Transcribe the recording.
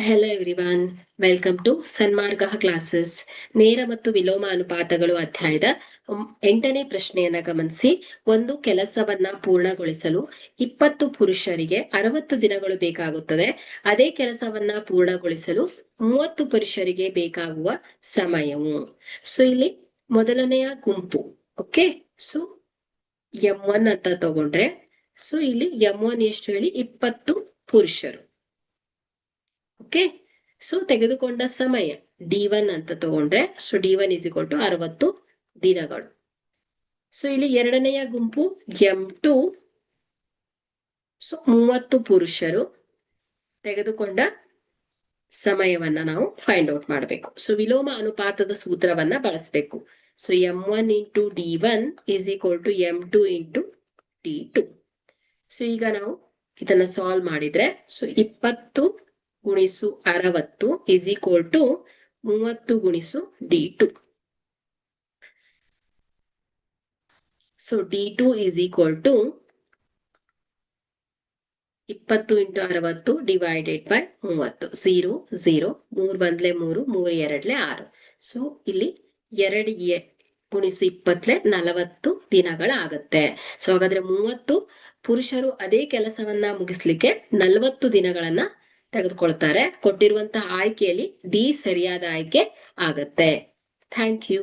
Hello everyone, welcome to Sanmarga classes. ನೇರ ಮತ್ತು ವಿಲೋಮ ಅನುಪಾತಗಳು ಅಧ್ಯಾಯದ 8ನೇ ಪ್ರಶ್ನೆಯನ್ನ ಗಮನಿಸಿ. ಒಂದು ಕೆಲಸವನ್ನ ಪೂರ್ಣಗೊಳಿಸಲು 20 ಪುರುಷರಿಗೆ 60 ದಿನಗಳು ಬೇಕಾಗುತ್ತದೆ. ಅದೇ ಕೆಲಸವನ್ನ ಪೂರ್ಣಗೊಳಿಸಲು 30 ಪುರುಷರಿಗೆ ಬೇಕಾಗುವ ಸಮಯವು. ಸೊ ಇಲ್ಲಿ ಮೊದಲನೆಯ ಗುಂಪು, ಓಕೆ. ಸೊ M1 ಅಂತ ತಗೊಂಡ್ರೆ, ಸೊ ಇಲ್ಲಿ M1 ಎಷ್ಟು ಹೇಳಿ 20 ಪುರುಷರು. ಓಕೆ. ಸೊ ತೆಗೆದುಕೊಂಡ ಸಮಯ D1 ಅಂತ ತಗೊಂಡ್ರೆ, ಸೊ D1 = 60 ದಿನಗಳು. ಸೊ ಇಲ್ಲಿ ಎರಡನೆಯ ಗುಂಪು M2, ಸೊ 30 ಪುರುಷರು. ತೆಗೆದುಕೊಂಡ ಸಮಯವನ್ನ ನಾವು ಫೈಂಡ್ ಔಟ್ ಮಾಡಬೇಕು. ಸೊ ವಿಲೋಮ ಅನುಪಾತದ ಸೂತ್ರವನ್ನ ಬಳಸಬೇಕು. So M1 × D1 = M2 × D2. So ಈಗ ನಾವು ಇದನ್ನ ಸಾಲ್ವ್ ಮಾಡಿದ್ರೆ, so 20 × 60 = 30 × D2. So D2 = 20 × 60 / 30 0 0 3 1 3 3 2 6. So ಇಲ್ಲಿ 2 × 20 40 ದಿನಗಳಾಗತ್ತೆ. ಸೊ ಹಾಗಾದ್ರೆ 30 ಪುರುಷರು ಅದೇ ಕೆಲಸವನ್ನ ಮುಗಿಸ್ಲಿಕ್ಕೆ 40 ದಿನಗಳನ್ನ ತೆಗೆದುಕೊಳ್ತಾರೆ. ಕೊಟ್ಟಿರುವಂತಹ ಆಯ್ಕೆಯಲ್ಲಿ ಡಿ ಸರಿಯಾದ ಆಯ್ಕೆ ಆಗತ್ತೆ. Thank you.